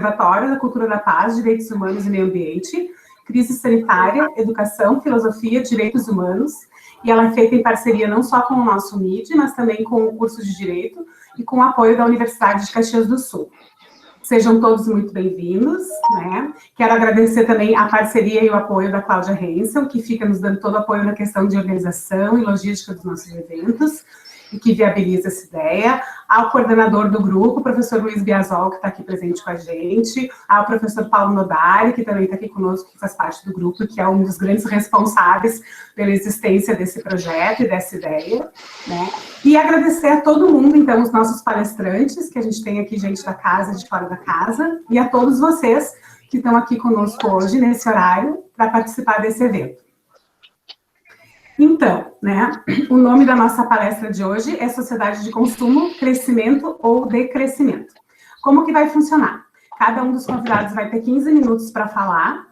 Observatório da Cultura da Paz, Direitos Humanos e Meio Ambiente, Crise Sanitária, Educação, Filosofia, Direitos Humanos, e ela é feita em parceria não só com o nosso MID, mas também com o curso de Direito e com o apoio da Universidade de Caxias do Sul. Sejam todos muito bem-vindos, né? Quero agradecer também a parceria e o apoio da Cláudia Hensel, que fica nos dando todo o apoio na questão de organização e logística dos nossos eventos, e que viabiliza essa ideia, ao coordenador do grupo, o professor Luiz Biasol, que está aqui presente com a gente, ao professor Paulo Nodari, que também está aqui conosco, que faz parte do grupo, que é um dos grandes responsáveis pela existência desse projeto e dessa ideia, né? E agradecer a todo mundo, então, os nossos palestrantes, que a gente tem aqui gente da casa e de fora da casa, e a todos vocês que estão aqui conosco hoje, nesse horário, para participar desse evento. Então, né, o nome da nossa palestra de hoje é Sociedade de Consumo, Crescimento ou Decrescimento. Como que vai funcionar? Cada um dos convidados vai ter 15 minutos para falar,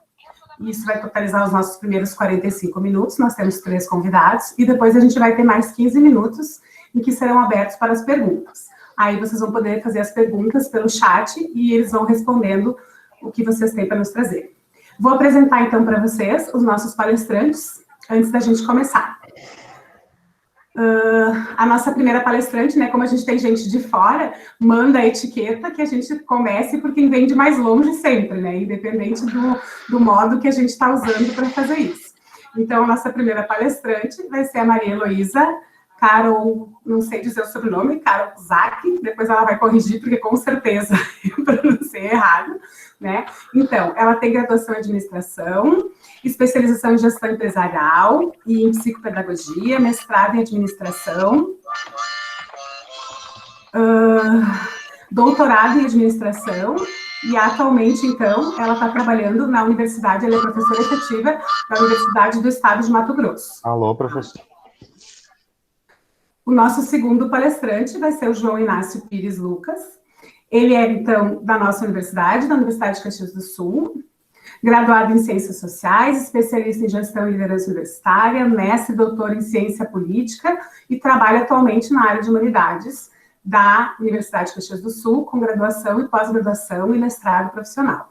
isso vai totalizar os nossos primeiros 45 minutos, nós temos 3 convidados, e depois a gente vai ter mais 15 minutos em que serão abertos para as perguntas. Aí vocês vão poder fazer as perguntas pelo chat e eles vão respondendo o que vocês têm para nos trazer. Vou apresentar então para vocês os nossos palestrantes, antes da gente começar. A nossa primeira palestrante, né, como a gente tem gente de fora, manda a etiqueta que a gente comece por quem vem de mais longe sempre, né, independente do modo que a gente está usando para fazer isso. Então, a nossa primeira palestrante vai ser a Maria Heloísa Carol, não sei dizer o sobrenome, Carol Zak, depois ela vai corrigir, porque com certeza eu pronunciei errado, né? Então, ela tem graduação em administração, especialização em gestão empresarial e em psicopedagogia, mestrado em administração, doutorado em administração, e atualmente, então, ela está trabalhando na universidade, ela é professora efetiva da Universidade do Estado de Mato Grosso. Alô, professor. O nosso segundo palestrante vai ser o João Inácio Pires Lucas. Ele é, então, da nossa universidade, da Universidade de Caxias do Sul, graduado em Ciências Sociais, especialista em Gestão e Liderança Universitária, mestre e doutor em Ciência Política e trabalha atualmente na área de Humanidades da Universidade de Caxias do Sul, com graduação e pós-graduação e mestrado profissional.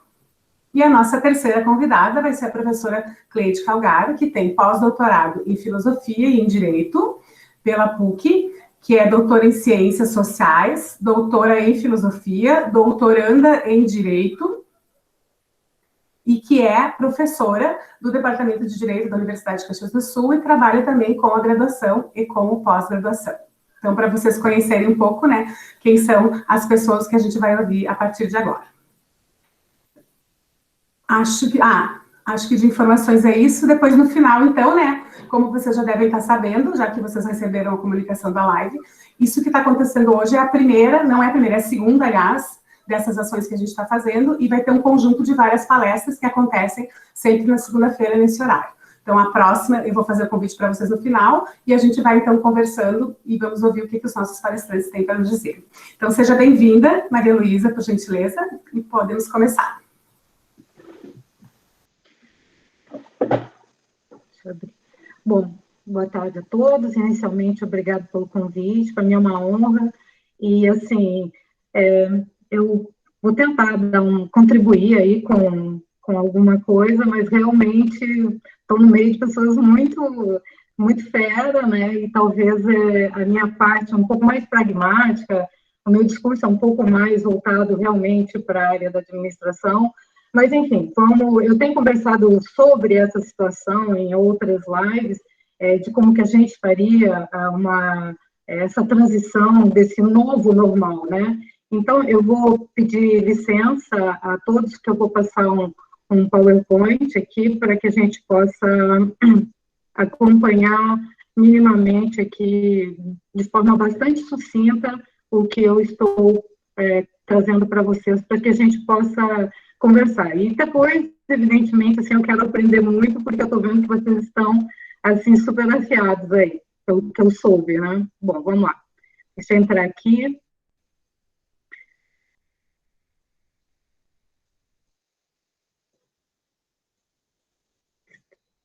E a nossa terceira convidada vai ser a professora Cleide Calgaro, que tem pós-doutorado em Filosofia e em Direito, pela PUC, que é doutora em Ciências Sociais, doutora em Filosofia, doutoranda em Direito, e que é professora do Departamento de Direito da Universidade de Caxias do Sul e trabalha também com a graduação e com o pós-graduação. Então, para vocês conhecerem um pouco, né, quem são as pessoas que a gente vai ouvir a partir de agora. Acho que de informações é isso. Depois, no final, então, né, como vocês já devem estar sabendo, já que vocês receberam a comunicação da live, isso que está acontecendo hoje é a primeira, não é a primeira, é a segunda, aliás, dessas ações que a gente está fazendo, e vai ter um conjunto de várias palestras que acontecem sempre na segunda-feira, nesse horário. Então, a próxima, eu vou fazer o convite para vocês no final, e a gente vai, então, conversando, e vamos ouvir o que os nossos palestrantes têm para nos dizer. Então, seja bem-vinda, Maria Heloísa, por gentileza, e podemos começar. Bom, boa tarde a todos. Inicialmente, obrigado pelo convite. Para mim é uma honra. E, assim, eu vou tentar contribuir aí com alguma coisa, mas realmente estou no meio de pessoas muito fera, né? E talvez a minha parte um pouco mais pragmática, o meu discurso é um pouco mais voltado realmente para a área da administração. Mas, enfim, como eu tenho conversado sobre essa situação em outras lives, de como que a gente faria essa transição desse novo normal, né? Então, eu vou pedir licença a todos que eu vou passar um PowerPoint aqui para que a gente possa acompanhar minimamente aqui, de forma bastante sucinta, o que eu estou trazendo para vocês, para que a gente possa conversar. E depois, evidentemente, assim, eu quero aprender muito, porque eu estou vendo que vocês estão, assim, super afiados aí, pelo que eu soube, né? Bom, vamos lá. Deixa eu entrar aqui.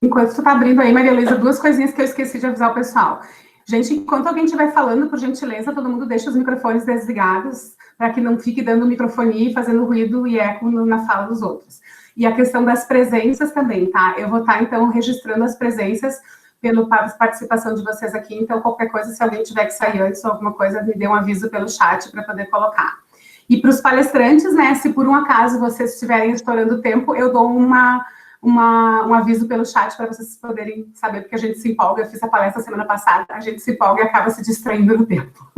Enquanto tu está abrindo aí, Maria Heloísa, 2 coisinhas que eu esqueci de avisar o pessoal. Gente, enquanto alguém estiver falando, por gentileza, todo mundo deixa os microfones desligados, para que não fique dando microfonia e fazendo ruído e eco na fala dos outros. E a questão das presenças também, tá? Eu vou estar, então, registrando as presenças pela participação de vocês aqui, então, qualquer coisa, se alguém tiver que sair antes ou alguma coisa, me dê um aviso pelo chat para poder colocar. E para os palestrantes, né, se por um acaso vocês estiverem estourando o tempo, eu dou um aviso pelo chat para vocês poderem saber, porque a gente se empolga. Eu fiz a palestra semana passada, a gente se empolga e acaba se distraindo no tempo.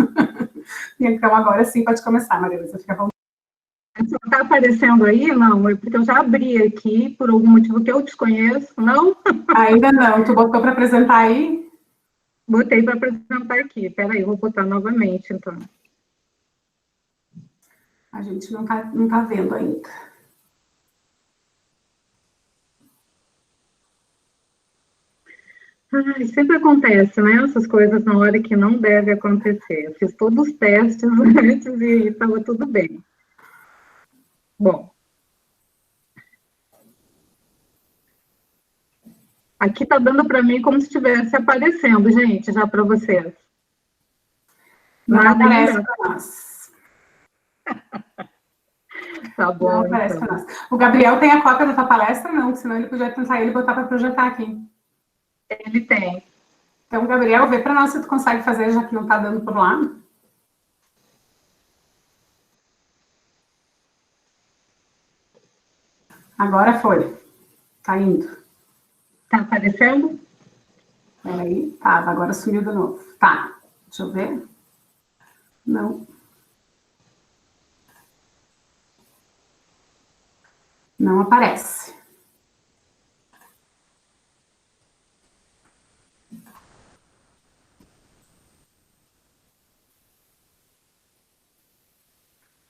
Então, agora sim, pode começar, Maria Luísa, fica à vontade. Só está aparecendo aí? Não, é porque eu já abri aqui, por algum motivo que eu desconheço, não? Ainda não, tu botou para apresentar aí? Botei para apresentar aqui, peraí, vou botar novamente, então. A gente não tá vendo ainda. Ai, sempre acontece, né? Essas coisas na hora que não deve acontecer. Eu fiz todos os testes antes e estava tudo bem. Bom. Aqui está dando para mim como se estivesse aparecendo, gente, já para vocês. Não aparece para nós. Tá bom, não aparece então. para nós. O Gabriel tem a cópia da tua palestra? Não, senão ele podia tentar ele botar para projetar aqui. Ele tem. Então, Gabriel, vê para nós se tu consegue fazer, já que não está dando por lá. Agora foi. Tá indo. Tá aparecendo? Peraí. Tá, agora sumiu de novo. Tá, deixa eu ver. Não. Não aparece.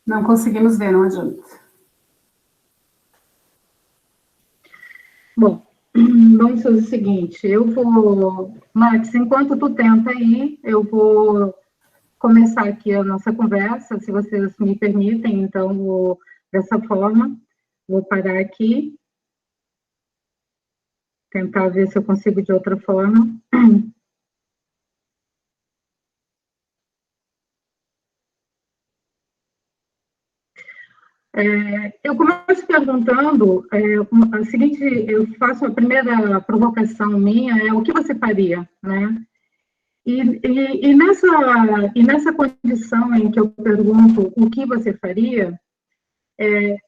Não conseguimos ver, não adianta. Bom, vamos fazer o seguinte, eu vou... Max, enquanto tu tenta aí, eu vou começar aqui a nossa conversa, se vocês me permitem, então vou dessa forma, vou parar aqui, tentar ver se eu consigo de outra forma. Eu começo perguntando, a seguinte, eu faço a primeira provocação minha, o que você faria, né? E nessa condição em que eu pergunto o que você faria,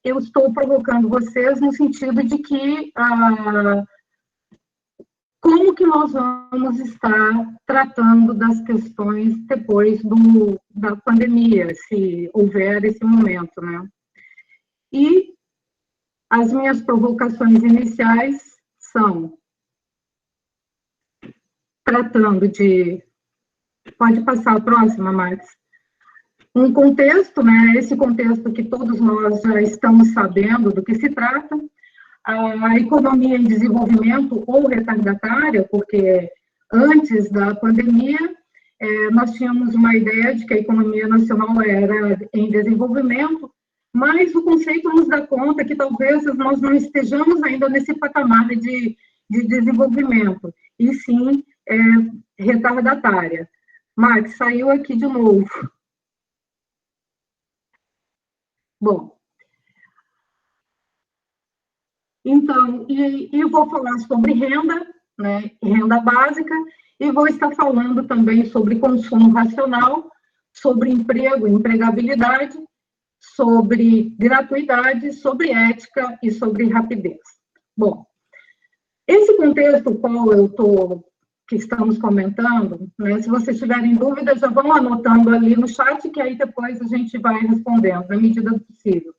eu estou provocando vocês no sentido de que como que nós vamos estar tratando das questões depois da pandemia, se houver esse momento, né? E as minhas provocações iniciais são tratando de... Pode passar a próxima, Max. Um contexto, né? Esse contexto que todos nós já estamos sabendo do que se trata, a economia em desenvolvimento ou retardatária, porque antes da pandemia, nós tínhamos uma ideia de que a economia nacional era em desenvolvimento, mas o conceito nos dá conta que talvez nós não estejamos ainda nesse patamar de desenvolvimento, e sim retardatária. Max, saiu aqui de novo. Bom, então, e vou falar sobre renda, né, renda básica, e vou estar falando também sobre consumo racional, sobre emprego, empregabilidade, sobre gratuidade, sobre ética e sobre rapidez. Bom, esse contexto que estamos comentando, né, se vocês tiverem dúvidas, já vão anotando ali no chat, que aí depois a gente vai respondendo, na medida do possível.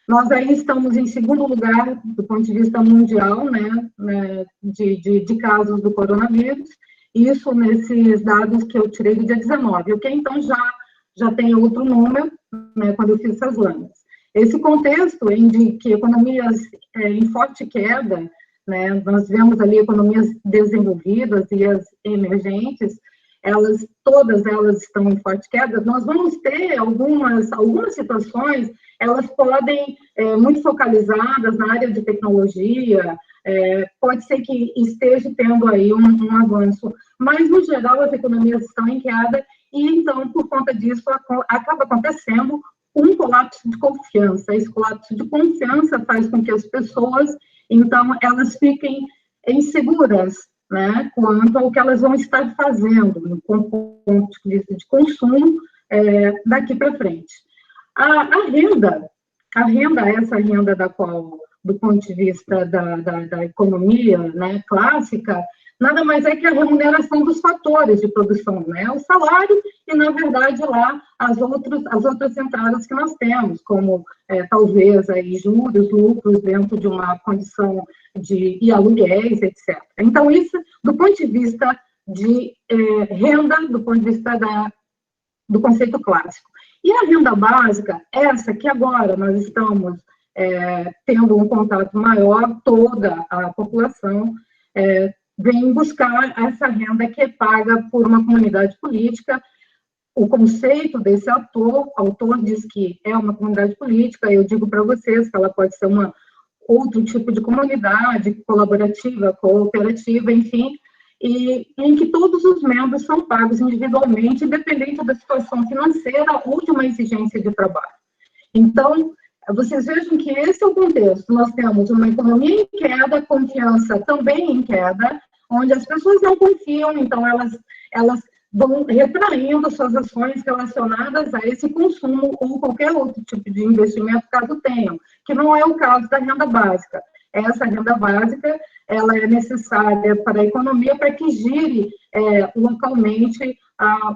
Nós aí estamos em segundo lugar, do ponto de vista mundial, né, de casos do coronavírus, isso nesses dados que eu tirei do dia 19, ok? Então, já tem outro número, né, quando eu fiz essas lâminas. Esse contexto em que economias em forte queda, né, nós vemos ali economias desenvolvidas e as emergentes, todas elas estão em forte queda, nós vamos ter algumas situações, elas podem, muito focalizadas na área de tecnologia, pode ser que esteja tendo aí um avanço, mas, no geral, as economias estão em queda, e, então, por conta disso, acaba acontecendo um colapso de confiança. Esse colapso de confiança faz com que as pessoas, então, elas fiquem inseguras, né, quanto ao que elas vão estar fazendo no ponto de vista de consumo daqui para frente. A renda, essa renda da qual, do ponto de vista da economia, né, clássica, nada mais é que a remuneração dos fatores de produção, né, o salário e, na verdade, lá as outras entradas que nós temos, como talvez aí juros, lucros dentro de uma condição e aluguéis, etc. Então, isso do ponto de vista de renda, do ponto de vista do conceito clássico. E a renda básica, essa que agora nós estamos tendo um contato maior, toda a população vem buscar essa renda que é paga por uma comunidade política. O conceito desse autor diz que é uma comunidade política, eu digo para vocês que ela pode ser outro tipo de comunidade, colaborativa, cooperativa, enfim, e em que todos os membros são pagos individualmente, independente da situação financeira ou de uma exigência de trabalho. Então, vocês vejam que esse é o contexto. Nós temos uma economia em queda, confiança também em queda, onde as pessoas não confiam, então elas vão retraindo suas ações relacionadas a esse consumo ou qualquer outro tipo de investimento, caso tenham, que não é o caso da renda básica. Essa renda básica, ela é necessária para a economia, para que gire localmente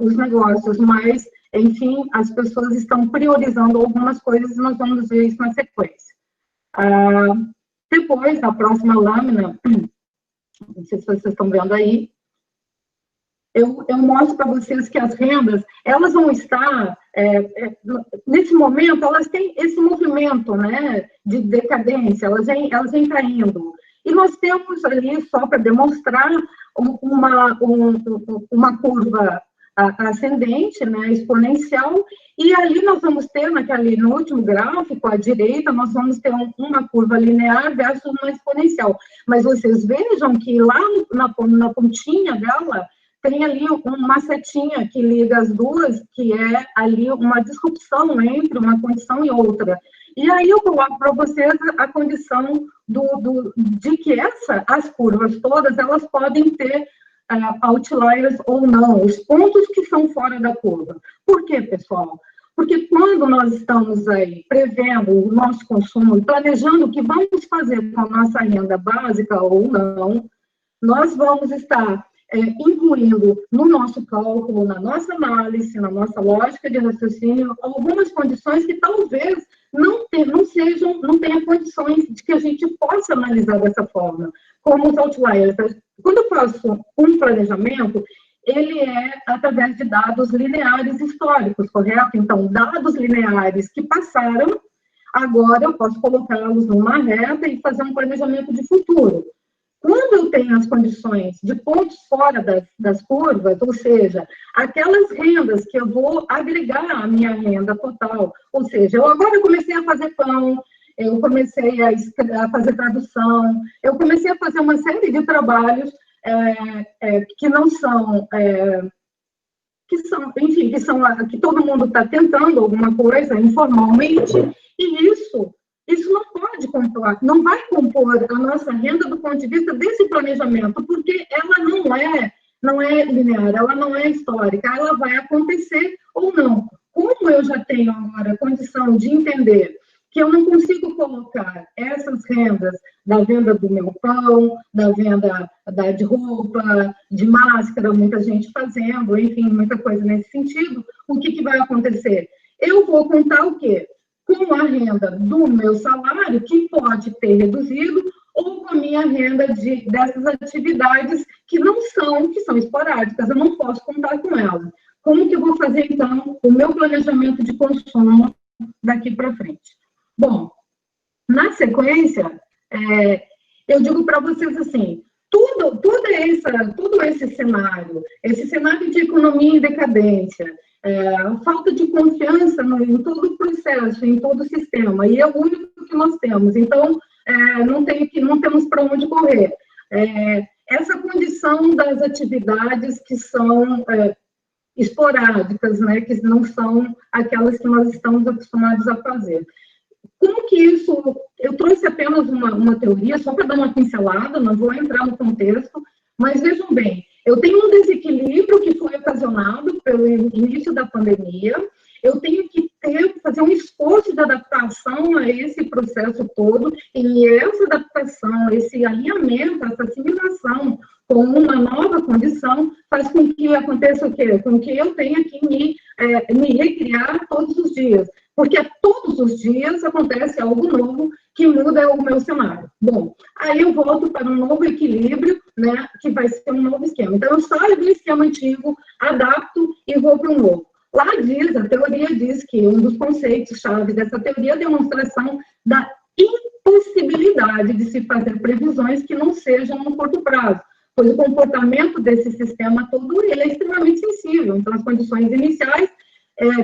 os negócios, mas, enfim, as pessoas estão priorizando algumas coisas e nós vamos ver isso na sequência. Depois, na próxima lâmina, não sei se vocês estão vendo aí, eu mostro para vocês que as rendas, elas vão estar, nesse momento, elas têm esse movimento, né, de decadência, elas vêm caindo. E nós temos ali, só para demonstrar, uma curva ascendente, né, exponencial, e ali nós vamos ter, no último gráfico, à direita, nós vamos ter uma curva linear versus uma exponencial. Mas vocês vejam que lá na pontinha dela, tem ali uma setinha que liga as duas, que é ali uma disrupção entre uma condição e outra. E aí eu coloco para vocês a condição de que as curvas todas, elas podem ter outliers ou não, os pontos que são fora da curva. Por quê, pessoal? Porque quando nós estamos aí prevendo o nosso consumo e planejando o que vamos fazer com a nossa renda básica ou não, nós vamos estar incluindo no nosso cálculo, na nossa análise, na nossa lógica de raciocínio, algumas condições que talvez não tenha condições de que a gente possa analisar dessa forma, como os outliers. Quando eu faço um planejamento, ele é através de dados lineares históricos, correto? Então, dados lineares que passaram, agora eu posso colocá-los numa reta e fazer um planejamento de futuro. Quando eu tenho as condições de pontos fora das curvas, ou seja, aquelas rendas que eu vou agregar à minha renda total, ou seja, agora eu comecei a fazer pão, eu comecei a fazer tradução, eu comecei a fazer uma série de trabalhos que não são, enfim, que todo mundo está tentando alguma coisa informalmente, e isso não pode compor, não vai compor a nossa renda do ponto de vista desse planejamento, porque ela não é linear, ela não é histórica, ela vai acontecer ou não. Como eu já tenho agora a condição de entender que eu não consigo colocar essas rendas da venda do meu pão, da venda de roupa, de máscara, muita gente fazendo, enfim, muita coisa nesse sentido, o que vai acontecer? Eu vou contar o quê? Com a renda do meu salário, que pode ter reduzido, ou com a minha renda dessas atividades que são esporádicas, eu não posso contar com elas. Como que eu vou fazer, então, o meu planejamento de consumo daqui para frente? Bom, na sequência, eu digo para vocês assim, todo esse cenário de economia em decadência, falta de confiança em todo o processo, em todo o sistema, e é o único que nós temos, então não temos para onde correr. Essa condição das atividades que são esporádicas, né, que não são aquelas que nós estamos acostumados a fazer. Como que isso... Eu trouxe apenas uma teoria, só para dar uma pincelada, não vou entrar no contexto, mas vejam bem, eu tenho um desequilíbrio que foi ocasionado pelo início da pandemia, eu tenho que fazer um esforço de adaptação a esse processo todo, e essa adaptação, esse alinhamento, essa assimilação com uma nova condição, faz com que aconteça o quê? Com que eu tenha que me recriar todos os dias, porque todos os dias acontece algo novo que muda o meu cenário. Bom, aí eu volto para um novo equilíbrio, né, que vai ser um novo esquema. Então, eu saio do esquema antigo, adapto e vou para um novo. Lá diz, a teoria diz que um dos conceitos-chave dessa teoria é a demonstração da impossibilidade de se fazer previsões que não sejam no curto prazo, pois o comportamento desse sistema todo ele é extremamente sensível. Então, as condições iniciais,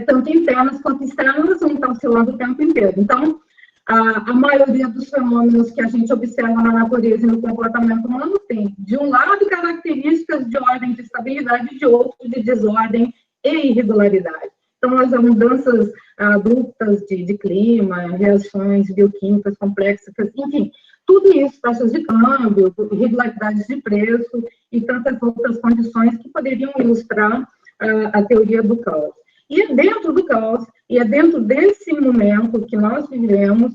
tanto internas quanto externas, vão estar oscilando o tempo inteiro. Então, a maioria dos fenômenos que a gente observa na natureza e no comportamento humano tem, de um lado, características de ordem de estabilidade, de outro, de desordem e irregularidade. Então, as mudanças abruptas de clima, reações bioquímicas complexas, enfim, tudo isso, taxas de câmbio, irregularidades de preço e tantas outras condições que poderiam ilustrar a teoria do caos. E é dentro do caos, e é dentro desse momento que nós vivemos,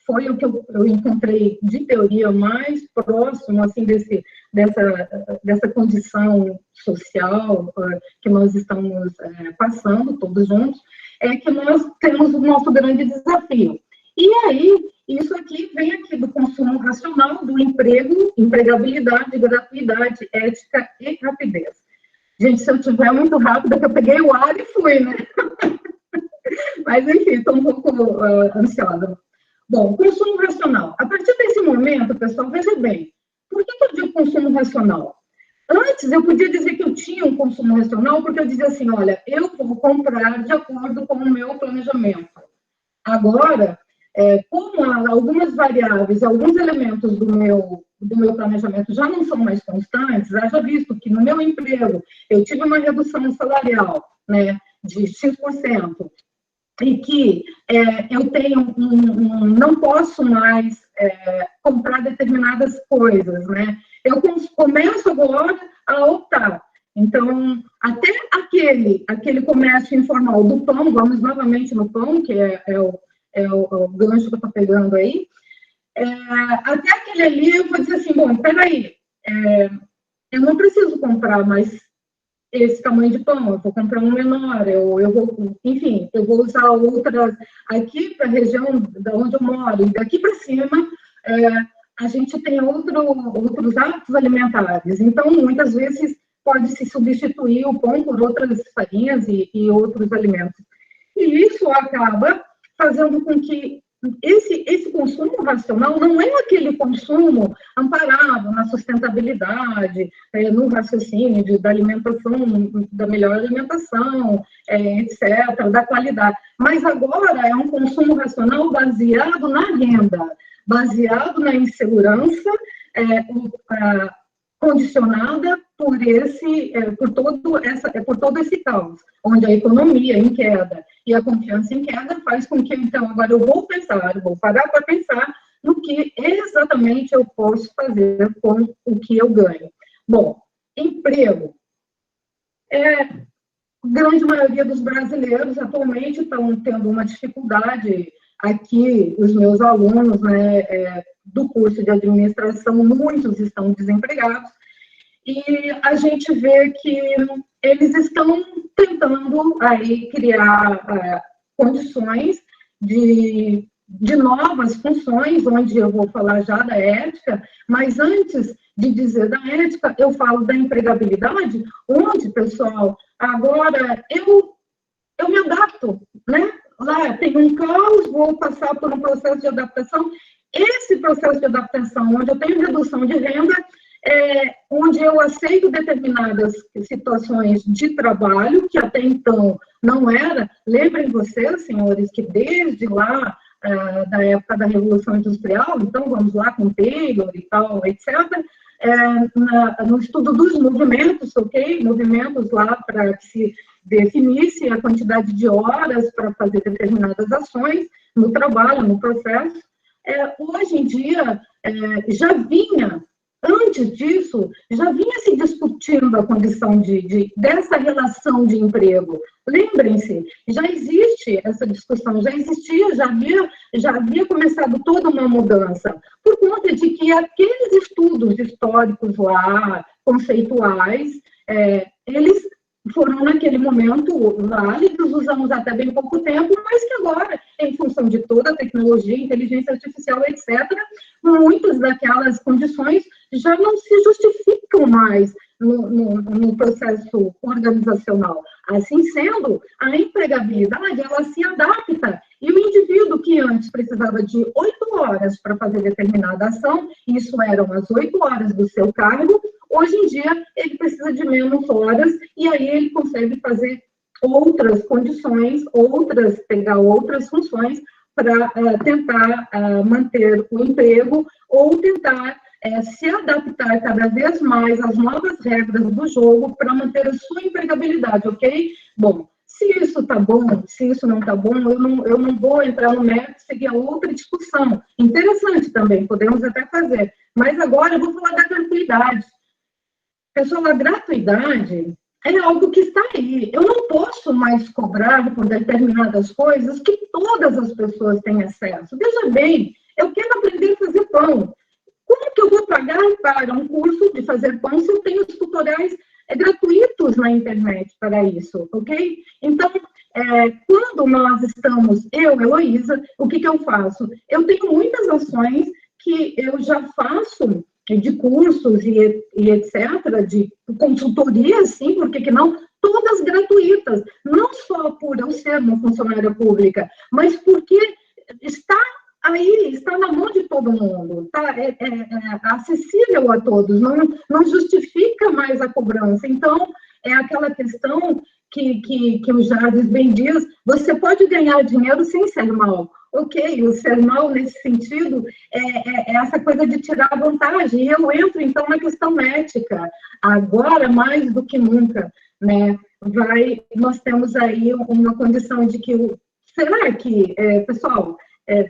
foi o que eu encontrei de teoria mais próximo, assim, dessa condição social que nós estamos passando, todos juntos, é que nós temos o nosso grande desafio. E aí, isso aqui vem aqui do consumo racional, do emprego, empregabilidade, gratuidade, ética e rapidez. Gente, se eu estiver muito rápida, que eu peguei o ar e fui, né? Mas, enfim, estou um pouco ansiosa. Bom, consumo racional. A partir desse momento, pessoal, veja bem, por que eu digo consumo racional? Antes, eu podia dizer que eu tinha um consumo racional, porque eu dizia assim, olha, eu vou comprar de acordo com o meu planejamento. Agora, como algumas variáveis, alguns elementos do meu planejamento já não são mais constantes, haja visto que no meu emprego eu tive uma redução salarial, né, de X%, e que eu tenho não posso mais comprar determinadas coisas, né? Eu começo agora a optar. Então, até aquele comércio informal do pão, vamos novamente no pão, que é o gancho que eu estou pegando aí, até aquele ali eu vou dizer assim, bom, peraí, eu não preciso comprar mais esse tamanho de pão, eu vou comprar um menor, enfim, eu vou usar outras aqui para a região da onde eu moro, e daqui para cima a gente tem outros hábitos alimentares, então muitas vezes pode se substituir o pão por outras farinhas e outros alimentos. E isso acaba fazendo com que esse consumo racional não é aquele consumo amparado na sustentabilidade, no raciocínio da alimentação, da melhor alimentação, etc., da qualidade. Mas agora é um consumo racional baseado na renda, baseado na insegurança, condicionada por todo esse caos, onde a economia em queda e a confiança em queda faz com que, então, agora eu vou parar para pensar no que exatamente eu posso fazer com o que eu ganho. Bom, emprego. A grande maioria dos brasileiros atualmente estão tendo uma dificuldade. Aqui, os meus alunos, né, do curso de administração, muitos estão desempregados, e a gente vê que eles estão tentando aí criar condições de novas funções, onde eu vou falar já da ética, mas antes de dizer da ética, eu falo da empregabilidade, onde, pessoal, agora eu me adapto, né? Lá tem um caos, vou passar por um processo de adaptação. Esse processo de adaptação, onde eu tenho redução de renda, onde eu aceito determinadas situações de trabalho, que até então não era. Lembrem vocês, senhores, que desde lá, da época da Revolução Industrial, então vamos lá com Taylor e tal, etc., no estudo dos movimentos, ok? Movimentos lá para que se definisse a quantidade de horas para fazer determinadas ações no trabalho, no processo. Hoje em dia, já vinha, antes disso, já vinha se discutindo a condição dessa relação de emprego. Lembrem-se, já existe essa discussão, já existia, já havia começado toda uma mudança, por conta de que aqueles estudos históricos lá, conceituais, eles foram, naquele momento, válidos, usamos até bem pouco tempo, mas que agora, em função de toda a tecnologia, inteligência artificial, etc., muitas daquelas condições já não se justificam mais no processo organizacional. Assim sendo, a empregabilidade, ela se adapta, e o indivíduo que antes precisava de 8 horas para fazer determinada ação, isso eram as 8 horas do seu cargo, hoje em dia ele precisa de menos horas, e aí ele consegue fazer outras condições, pegar outras funções para tentar manter o emprego ou tentar se adaptar cada vez mais às novas regras do jogo para manter a sua empregabilidade, ok? Bom, se isso está bom, se isso não está bom, eu não vou entrar no mérito, seguir a outra discussão. Interessante também, podemos até fazer. Mas agora eu vou falar da gratuidade. Pessoal, a gratuidade é algo que está aí. Eu não posso mais cobrar por determinadas coisas que todas as pessoas têm acesso. Veja bem, eu quero aprender a fazer pão. Como que eu vou pagar para um curso de fazer pão se eu tenho os tutoriais gratuitos na internet para isso, ok? Então, quando nós estamos, Heloísa, o que eu faço? Eu tenho muitas ações que eu já faço de cursos e etc., de consultoria, sim, por que não? Todas gratuitas, não só por eu ser uma funcionária pública, mas porque está aí, está na mão de todo mundo, tá? Acessível a todos, não justifica mais a cobrança. Então, é aquela questão que o Jardim bem diz, você pode ganhar dinheiro sem ser mal. Ok, o ser mal, nesse sentido, é essa coisa de tirar vantagem. E eu entro, então, na questão ética. Agora, mais do que nunca, né? Nós temos aí uma condição de que, será que, pessoal,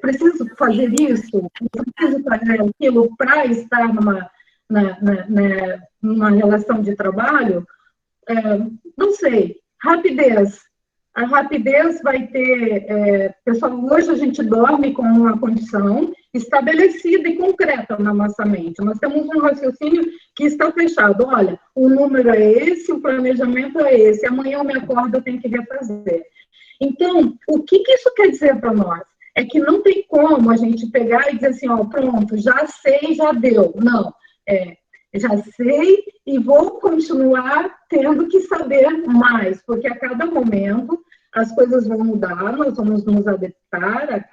preciso fazer isso? Preciso fazer aquilo para estar numa relação de trabalho? Não sei. Rapidez. A rapidez vai ter... pessoal, hoje a gente dorme com uma condição estabelecida e concreta na nossa mente. Nós temos um raciocínio que está fechado. Olha, o número é esse, o planejamento é esse. Amanhã eu me acordo, eu tenho que refazer. Então, o que isso quer dizer para nós? É que não tem como a gente pegar e dizer assim, ó, pronto, já sei, já deu. Não, já sei e vou continuar tendo que saber mais, porque a cada momento as coisas vão mudar, nós vamos nos adaptar,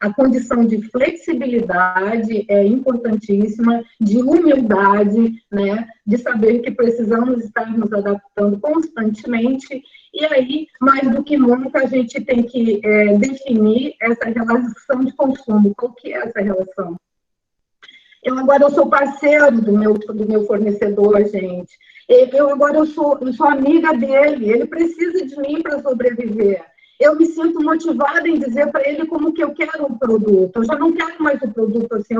a condição de flexibilidade é importantíssima, de humildade, né, de saber que precisamos estar nos adaptando constantemente, e aí, mais do que nunca, a gente tem que definir essa relação de consumo. Qual que é essa relação? Eu sou parceiro do meu fornecedor, gente. Eu sou amiga dele, ele precisa de mim para sobreviver. Eu me sinto motivada em dizer para ele como que eu quero o produto. Eu já não quero mais o produto assim,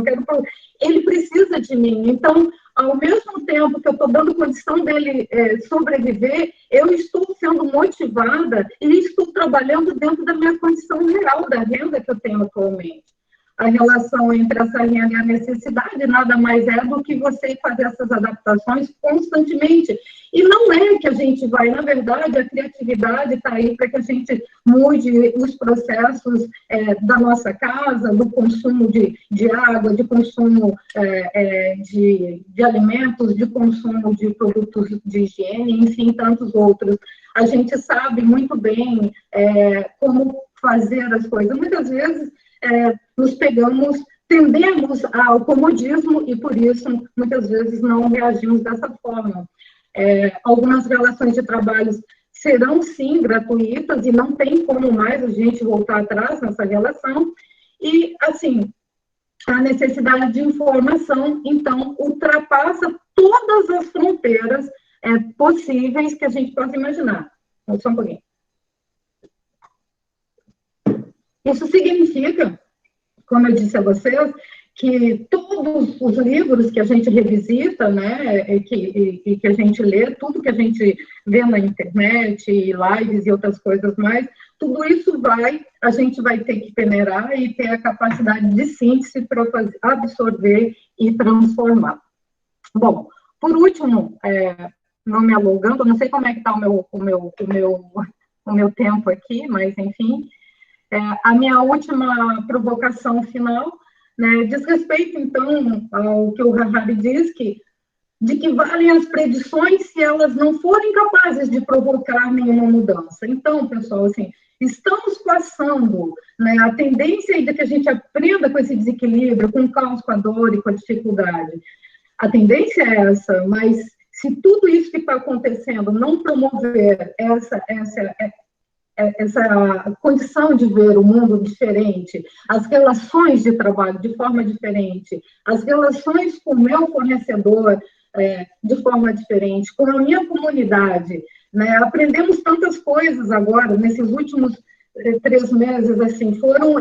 ele precisa de mim. Então, ao mesmo tempo que eu estou dando condição dele sobreviver, eu estou sendo motivada e estou trabalhando dentro da minha condição real, da renda que eu tenho atualmente. A relação entre essa renda e a necessidade nada mais é do que você fazer essas adaptações constantemente. E não é que a gente vai, na verdade, a criatividade está aí para que a gente mude os processos da nossa casa, do consumo de água, de consumo de alimentos, de consumo de produtos de higiene, enfim, tantos outros. A gente sabe muito bem como fazer as coisas. Muitas vezes, tendemos ao comodismo e, por isso, muitas vezes não reagimos dessa forma. Algumas relações de trabalho serão, sim, gratuitas e não tem como mais a gente voltar atrás nessa relação. E, assim, a necessidade de informação, então, ultrapassa todas as fronteiras possíveis que a gente possa imaginar. Só um pouquinho. Isso significa, como eu disse a vocês, que todos os livros que a gente revisita, né, e que a gente lê, tudo que a gente vê na internet, lives e outras coisas mais, tudo isso a gente vai ter que peneirar e ter a capacidade de síntese para absorver e transformar. Bom, por último, não me alongando, não sei como é que está o meu tempo aqui, mas, enfim, a minha última provocação final, né, diz respeito, então, ao que o Harari diz, de que valem as predições se elas não forem capazes de provocar nenhuma mudança. Então, pessoal, assim, estamos passando, né, a tendência de que a gente aprenda com esse desequilíbrio, com o caos, com a dor e com a dificuldade. A tendência é essa, mas se tudo isso que está acontecendo não promover essa condição de ver o mundo diferente, as relações de trabalho de forma diferente, as relações com o meu fornecedor de forma diferente, com a minha comunidade, né? Aprendemos tantas coisas agora, nesses últimos 3 meses, assim, foram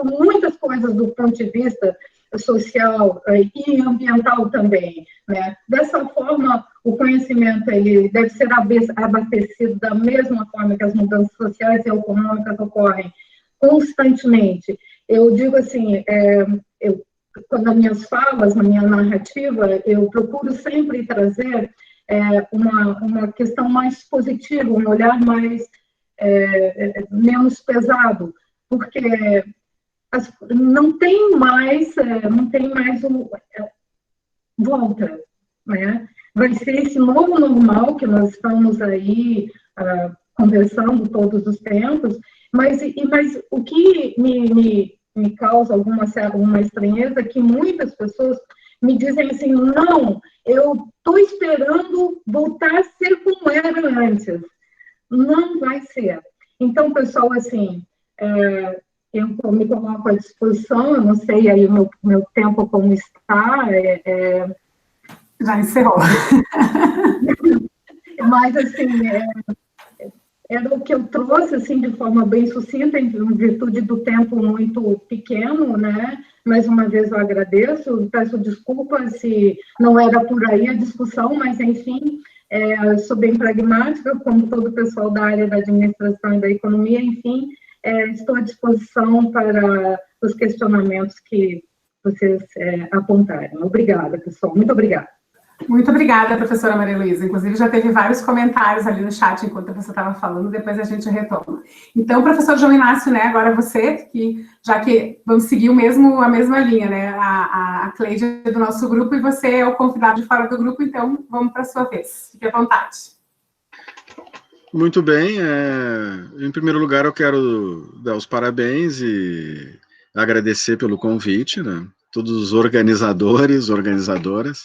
muitas coisas do ponto de vista social e ambiental também, né? Dessa forma, o conhecimento ele deve ser abastecido da mesma forma que as mudanças sociais e econômicas ocorrem constantemente. Eu digo assim, nas minhas falas, na minha narrativa, eu procuro sempre trazer uma questão mais positiva, um olhar mais menos pesado, porque não tem mais volta, né? Vai ser esse novo normal que nós estamos aí conversando todos os tempos, mas o que me causa alguma estranheza é que muitas pessoas me dizem assim, não, eu estou esperando voltar a ser como era antes. Não vai ser. Então, pessoal, assim, eu me coloco à disposição, eu não sei aí o meu tempo como está. Já encerrou. Mas, assim, era o que eu trouxe, assim, de forma bem sucinta, em virtude do tempo muito pequeno, né? Mais uma vez eu agradeço, peço desculpas se não era por aí a discussão, mas, enfim, sou bem pragmática, como todo o pessoal da área da administração e da economia, enfim, estou à disposição para os questionamentos que vocês apontarem. Obrigada, pessoal, muito obrigada. Muito obrigada, professora Maria Luísa. Inclusive, já teve vários comentários ali no chat enquanto você estava falando, depois a gente retoma. Então, professor João Inácio, né, agora você, já que vamos seguir a mesma linha, né, a Cleide é do nosso grupo e você é o convidado de fora do grupo, então vamos para a sua vez. Fique à vontade. Muito bem. Em primeiro lugar, eu quero dar os parabéns e agradecer pelo convite, né, todos os organizadores, organizadoras.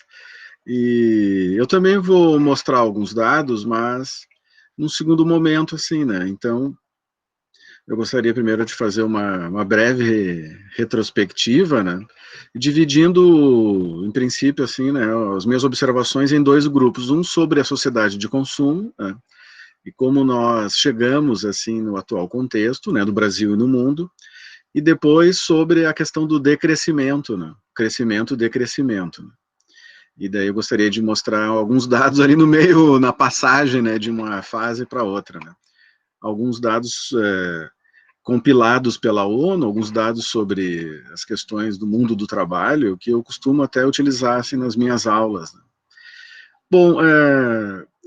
E eu também vou mostrar alguns dados, mas num segundo momento, assim, né? Então, eu gostaria primeiro de fazer uma breve retrospectiva, né? Dividindo, em princípio, assim, né, as minhas observações em 2 grupos. Um sobre a sociedade de consumo, né? E como nós chegamos, assim, no atual contexto, né, do Brasil e no mundo. E depois sobre a questão do decrescimento, né? Crescimento e decrescimento, né? E daí eu gostaria de mostrar alguns dados ali no meio, na passagem, né, de uma fase para outra, né. Alguns dados compilados pela ONU, alguns dados sobre as questões do mundo do trabalho, que eu costumo até utilizar assim, nas minhas aulas, né. Bom,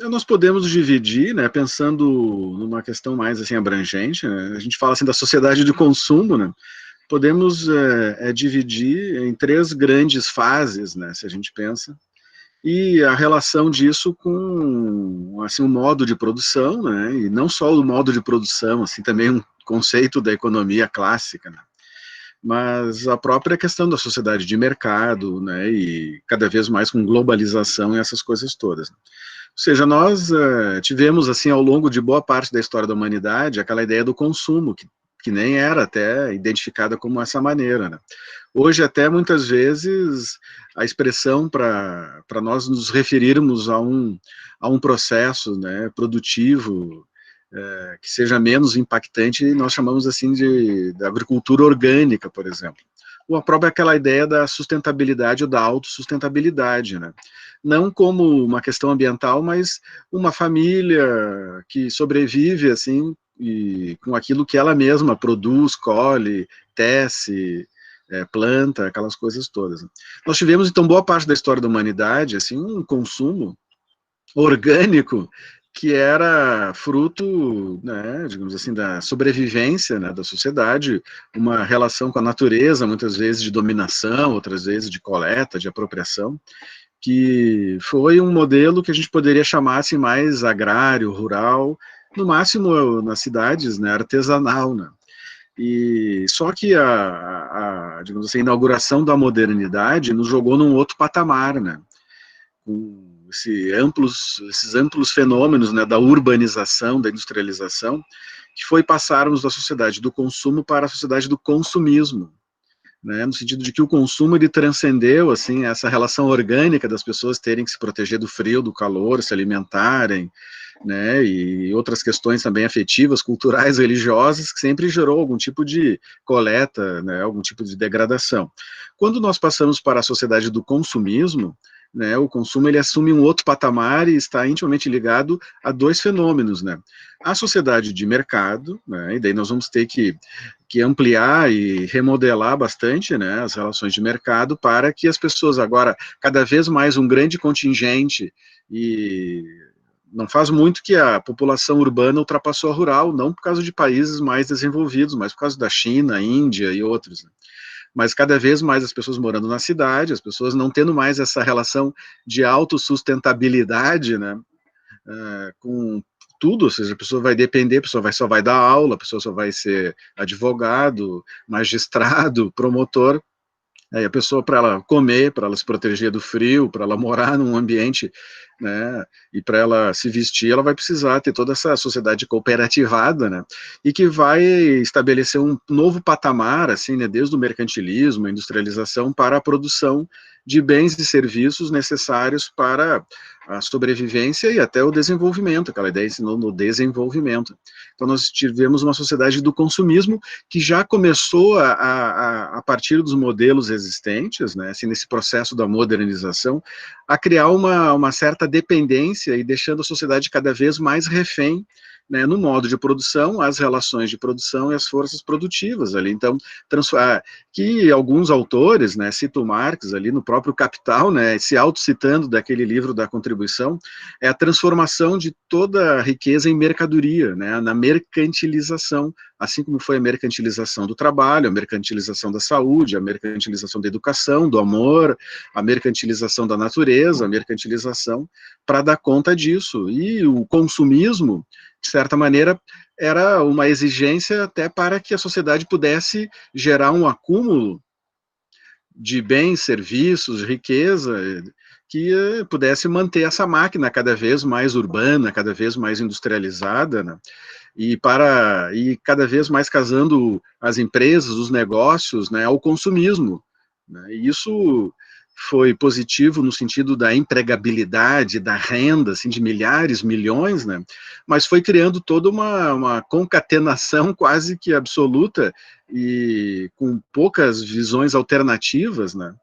nós podemos dividir, né, pensando numa questão mais assim, abrangente, né, a gente fala assim, da sociedade de consumo, né, podemos dividir em 3 grandes fases, né, se a gente pensa, e a relação disso com assim, o modo de produção, né, e não só o modo de produção, assim, também um conceito da economia clássica, né, mas a própria questão da sociedade de mercado, né, e cada vez mais com globalização e essas coisas todas. Ou seja, nós tivemos, assim, ao longo de boa parte da história da humanidade, aquela ideia do consumo, que que nem era até identificada como essa maneira, né? Hoje, até muitas vezes, a expressão para nós nos referirmos a um processo, né, produtivo, que seja menos impactante, nós chamamos assim de agricultura orgânica, por exemplo. Ou a própria aquela ideia da sustentabilidade ou da autossustentabilidade, né? Não como uma questão ambiental, mas uma família que sobrevive assim e com aquilo que ela mesma produz, colhe, tece, planta, aquelas coisas todas. Nós tivemos, então, boa parte da história da humanidade, assim, um consumo orgânico que era fruto, né, digamos assim, da sobrevivência, né, da sociedade, uma relação com a natureza, muitas vezes de dominação, outras vezes de coleta, de apropriação, que foi um modelo que a gente poderia chamar assim, mais agrário, rural, no máximo nas cidades, né, artesanal, né. E só que digamos assim, a inauguração da modernidade nos jogou num outro patamar, né, com esses amplos fenômenos, né, da urbanização, da industrialização, que foi passarmos da sociedade do consumo para a sociedade do consumismo, né, no sentido de que o consumo ele transcendeu assim essa relação orgânica das pessoas terem que se proteger do frio, do calor, se alimentarem, né, e outras questões também afetivas, culturais, religiosas, que sempre gerou algum tipo de coleta, né, algum tipo de degradação. Quando nós passamos para a sociedade do consumismo, né, o consumo ele assume um outro patamar e está intimamente ligado a dois fenômenos, né? A sociedade de mercado, né, e daí nós vamos ter que ampliar e remodelar bastante, né, as relações de mercado para que as pessoas agora, cada vez mais um grande contingente, e não faz muito que a população urbana ultrapassou a rural, não por causa de países mais desenvolvidos, mas por causa da China, Índia e outros, né? Mas cada vez mais as pessoas morando na cidade, as pessoas não tendo mais essa relação de autossustentabilidade, né, com tudo, ou seja, a pessoa vai depender, a pessoa só vai dar aula, a pessoa só vai ser advogado, magistrado, promotor. Aí a pessoa, para ela comer, para ela se proteger do frio, para ela morar num ambiente, né, e para ela se vestir, ela vai precisar ter toda essa sociedade cooperativada, né, e que vai estabelecer um novo patamar, assim, né, desde o mercantilismo, a industrialização, para a produção de bens e serviços necessários para a sobrevivência e até o desenvolvimento, aquela ideia ensinou no desenvolvimento. Então nós tivemos uma sociedade do consumismo que já começou a partir dos modelos existentes, né, assim, nesse processo da modernização, a criar uma certa dependência e deixando a sociedade cada vez mais refém, né, no modo de produção, as relações de produção e as forças produtivas ali. Então, que alguns autores, né, cito Marx ali no próprio Capital, né, se autocitando daquele livro da Contribuição, é a transformação de toda a riqueza em mercadoria, né, na mercantilização, assim como foi a mercantilização do trabalho, a mercantilização da saúde, a mercantilização da educação, do amor, a mercantilização da natureza, a mercantilização para dar conta disso. E o consumismo, de certa maneira, era uma exigência até para que a sociedade pudesse gerar um acúmulo de bens, serviços, riqueza, que pudesse manter essa máquina cada vez mais urbana, cada vez mais industrializada, né? E cada vez mais casando as empresas, os negócios, né, ao consumismo, né? E isso foi positivo no sentido da empregabilidade, da renda, assim, de milhares, milhões, né? Mas foi criando toda uma concatenação quase que absoluta e com poucas visões alternativas, né,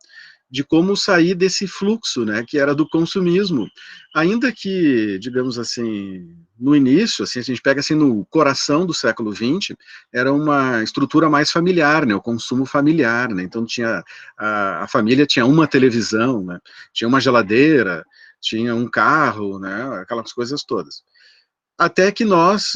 de como sair desse fluxo, né, que era do consumismo. Ainda que, digamos assim, no início, assim, a gente pega assim no coração do século XX, era uma estrutura mais familiar, né, o consumo familiar, né, então tinha a família tinha uma televisão, né, tinha uma geladeira, tinha um carro, né, aquelas coisas todas. Até que nós,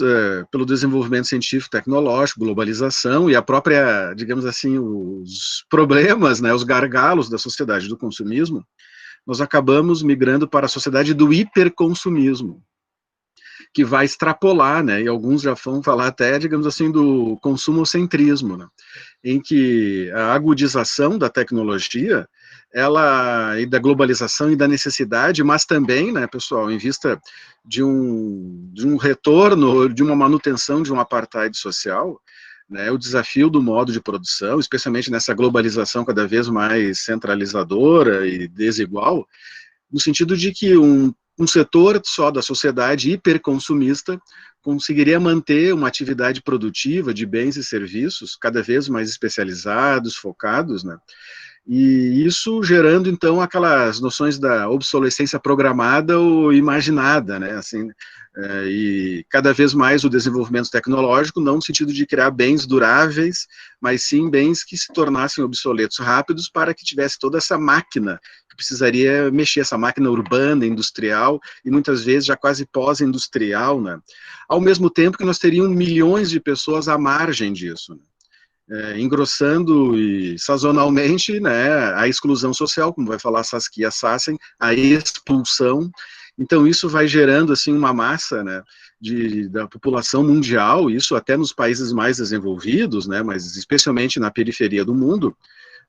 pelo desenvolvimento científico, tecnológico, globalização e a própria, digamos assim, os problemas, né, os gargalos da sociedade do consumismo, nós acabamos migrando para a sociedade do hiperconsumismo, que vai extrapolar, né, e alguns já vão falar até, digamos assim, do consumocentrismo, né, em que a agudização da tecnologia, e da globalização e da necessidade, mas também, né, pessoal, em vista de um retorno, de uma manutenção de um apartheid social, né, o desafio do modo de produção, especialmente nessa globalização cada vez mais centralizadora e desigual, no sentido de que um setor só da sociedade hiperconsumista conseguiria manter uma atividade produtiva de bens e serviços cada vez mais especializados, focados, né? E isso gerando, então, aquelas noções da obsolescência programada ou imaginada, né, assim, e cada vez mais o desenvolvimento tecnológico, não no sentido de criar bens duráveis, mas sim bens que se tornassem obsoletos rápidos para que tivesse toda essa máquina, que precisaria mexer, essa máquina urbana, industrial, e muitas vezes já quase pós-industrial, né, ao mesmo tempo que nós teríamos milhões de pessoas à margem disso, né? Engrossando e sazonalmente, né, a exclusão social, como vai falar Saskia Sassen, a expulsão. Então isso vai gerando assim uma massa, né, da população mundial, isso até nos países mais desenvolvidos, né, mas especialmente na periferia do mundo.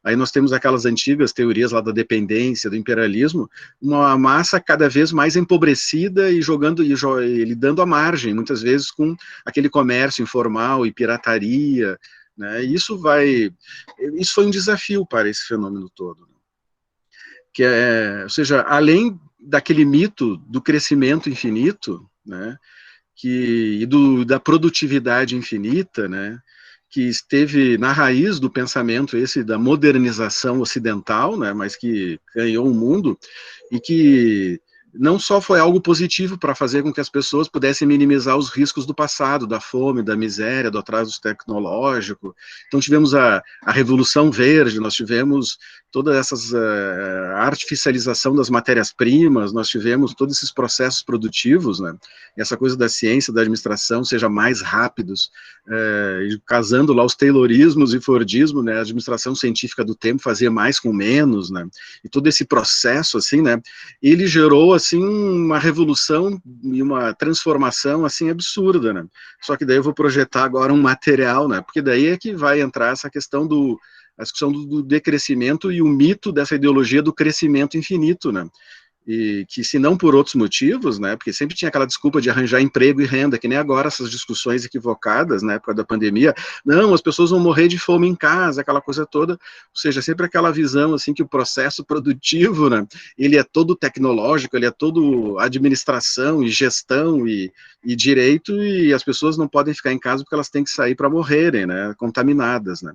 Aí nós temos aquelas antigas teorias lá da dependência, do imperialismo, uma massa cada vez mais empobrecida e jogando e lidando à margem, muitas vezes com aquele comércio informal e pirataria, né? Isso foi um desafio para esse fenômeno todo, que ou seja, além daquele mito do crescimento infinito, né, da produtividade infinita, né, que esteve na raiz do pensamento esse da modernização ocidental, né, mas que ganhou o mundo, e que não só foi algo positivo para fazer com que as pessoas pudessem minimizar os riscos do passado, da fome, da miséria, do atraso tecnológico. Então tivemos a Revolução Verde, nós tivemos toda essa artificialização das matérias-primas, nós tivemos todos esses processos produtivos, né? Essa coisa da ciência, da administração, seja mais rápidos, casando lá os taylorismos e fordismo, né? A administração científica do tempo fazia mais com menos, né? E todo esse processo, assim, né? Ele gerou, assim, uma revolução e uma transformação, assim, absurda, né? Só que daí eu vou projetar agora um material, né? Porque daí é que vai entrar essa questão a discussão do decrescimento e o mito dessa ideologia do crescimento infinito, né? E que, se não por outros motivos, né, porque sempre tinha aquela desculpa de arranjar emprego e renda, que nem agora essas discussões equivocadas, na época da pandemia, não, as pessoas vão morrer de fome em casa, aquela coisa toda, ou seja, sempre aquela visão, assim, que o processo produtivo, né, ele é todo tecnológico, ele é todo administração e gestão e direito, e as pessoas não podem ficar em casa porque elas têm que sair para morrerem, né, contaminadas, né.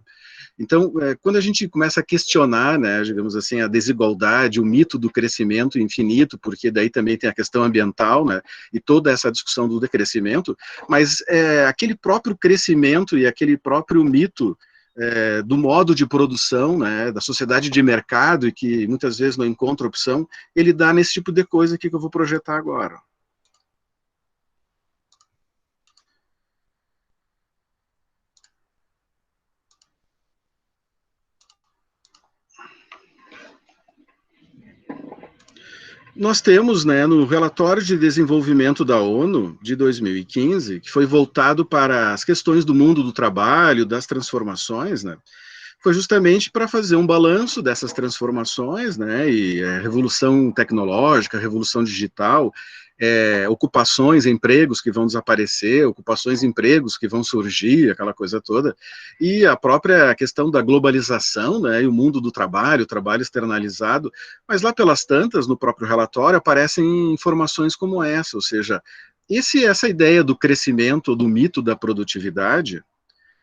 Então, quando a gente começa a questionar, né, digamos assim, a desigualdade, o mito do crescimento infinito, porque daí também tem a questão ambiental, né, e toda essa discussão do decrescimento, mas aquele próprio crescimento e aquele próprio mito do modo de produção, né, da sociedade de mercado, e que muitas vezes não encontra opção, ele dá nesse tipo de coisa aqui que eu vou projetar agora. Nós temos, né, no relatório de desenvolvimento da ONU de 2015, que foi voltado para as questões do mundo do trabalho, das transformações, né, foi justamente para fazer um balanço dessas transformações, né, e revolução tecnológica, revolução digital, ocupações, empregos que vão desaparecer, ocupações, empregos que vão surgir, aquela coisa toda, e a própria questão da globalização, né, e o mundo do trabalho, o trabalho externalizado, mas lá pelas tantas, no próprio relatório, aparecem informações como essa, ou seja, essa ideia do crescimento, do mito da produtividade,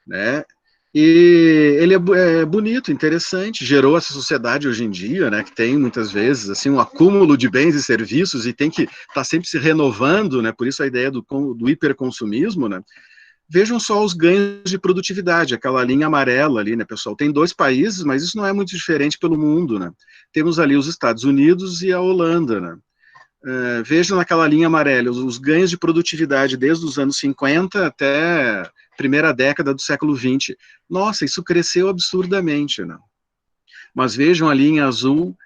né, e ele é bonito, interessante, gerou essa sociedade hoje em dia, né, que tem muitas vezes assim um acúmulo de bens e serviços e tem que estar sempre se renovando, né, por isso a ideia do hiperconsumismo, né. Vejam só os ganhos de produtividade, aquela linha amarela ali, né, pessoal, tem 2 países, mas isso não é muito diferente pelo mundo, né, temos ali os Estados Unidos e a Holanda, né. Vejam naquela linha amarela, os ganhos de produtividade desde os anos 50 até primeira década do século XX. Nossa, isso cresceu absurdamente, né? Mas vejam ali em azul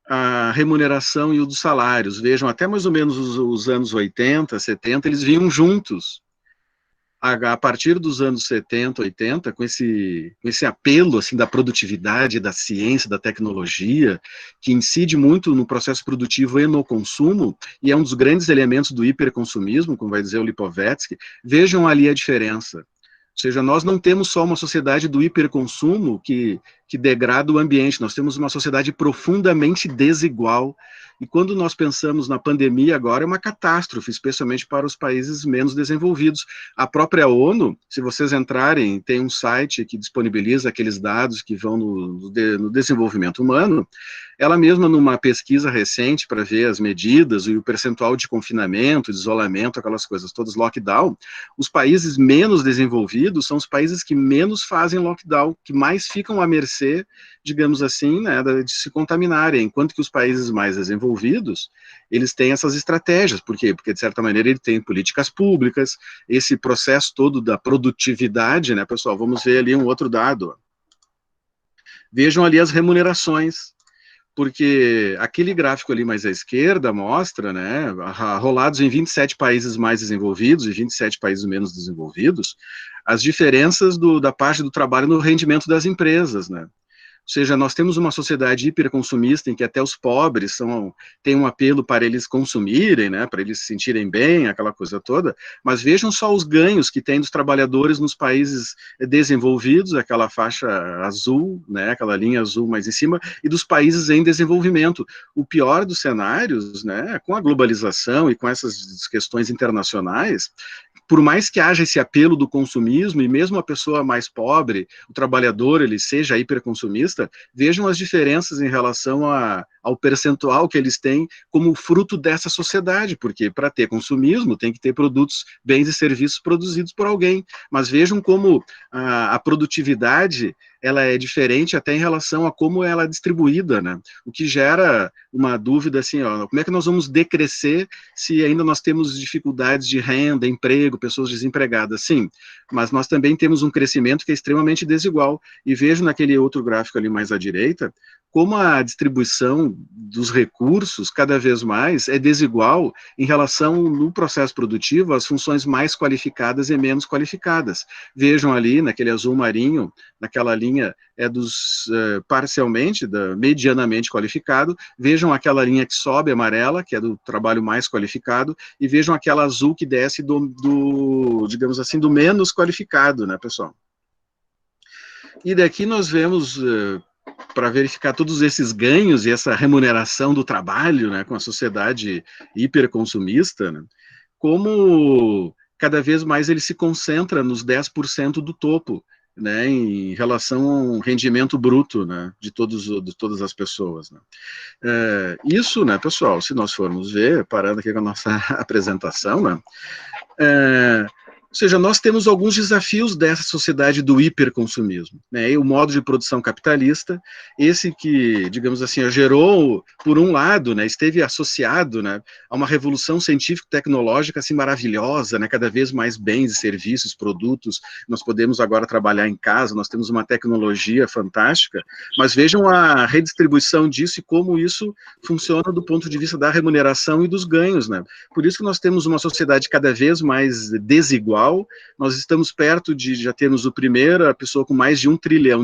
a remuneração e o dos salários. Vejam, até mais ou menos os anos 80, 70, eles vinham juntos. A partir dos anos 70, 80, com esse apelo assim, da produtividade, da ciência, da tecnologia, que incide muito no processo produtivo e no consumo, e é um dos grandes elementos do hiperconsumismo, como vai dizer o Lipovetsky, vejam ali a diferença. Ou seja, nós não temos só uma sociedade do hiperconsumo que degrada o ambiente, nós temos uma sociedade profundamente desigual. E quando nós pensamos na pandemia agora, é uma catástrofe, especialmente para os países menos desenvolvidos. A própria ONU, se vocês entrarem, tem um site que disponibiliza aqueles dados que vão no desenvolvimento humano. Ela mesma, numa pesquisa recente para ver as medidas e o percentual de confinamento, de isolamento, aquelas coisas todas, lockdown, os países menos desenvolvidos são os países que menos fazem lockdown, que mais ficam à mercê, digamos assim, né, de se contaminarem, enquanto que os países mais desenvolvidos, eles têm essas estratégias. Por quê? Porque, de certa maneira, ele tem políticas públicas, esse processo todo da produtividade, né, pessoal, vamos ver ali um outro dado. Vejam ali as remunerações, porque aquele gráfico ali mais à esquerda mostra, né, rolados em 27 países mais desenvolvidos e 27 países menos desenvolvidos, as diferenças da parte do trabalho no rendimento das empresas, né. Ou seja, nós temos uma sociedade hiperconsumista em que até os pobres têm um apelo para eles consumirem, né, para eles se sentirem bem, aquela coisa toda, mas vejam só os ganhos que tem dos trabalhadores nos países desenvolvidos, aquela faixa azul, né, aquela linha azul mais em cima, e dos países em desenvolvimento. O pior dos cenários, né, com a globalização e com essas questões internacionais, por mais que haja esse apelo do consumismo, e mesmo a pessoa mais pobre, o trabalhador, ele seja hiperconsumista, vejam as diferenças em relação ao percentual que eles têm como fruto dessa sociedade, porque para ter consumismo tem que ter produtos, bens e serviços produzidos por alguém, mas vejam como a produtividade, ela é diferente até em relação a como ela é distribuída, né? O que gera uma dúvida assim, ó, como é que nós vamos decrescer se ainda nós temos dificuldades de renda, emprego, pessoas desempregadas? Sim, mas nós também temos um crescimento que é extremamente desigual. E vejo naquele outro gráfico ali mais à direita, como a distribuição dos recursos, cada vez mais, é desigual em relação, no processo produtivo, às funções mais qualificadas e menos qualificadas. Vejam ali, naquele azul marinho, naquela linha é dos parcialmente, medianamente qualificado, vejam aquela linha que sobe, amarela, que é do trabalho mais qualificado, e vejam aquela azul que desce digamos assim, do menos qualificado, né, pessoal? E daqui nós vemos... para verificar todos esses ganhos e essa remuneração do trabalho, né, com a sociedade hiperconsumista, né, como cada vez mais ele se concentra nos 10% do topo, né, em relação ao rendimento bruto, né, de todas as pessoas, né. Isso, né, pessoal, se nós formos ver, parando aqui com a nossa apresentação, né, ou seja, nós temos alguns desafios dessa sociedade do hiperconsumismo, né? E o modo de produção capitalista, esse que, digamos assim, gerou, por um lado, né, esteve associado, né, a uma revolução científico-tecnológica assim, maravilhosa, né, cada vez mais bens e serviços, produtos, nós podemos agora trabalhar em casa, nós temos uma tecnologia fantástica, mas vejam a redistribuição disso e como isso funciona do ponto de vista da remuneração e dos ganhos, né? Por isso que nós temos uma sociedade cada vez mais desigual. Nós estamos perto de já termos a pessoa com mais de $1 trilhão,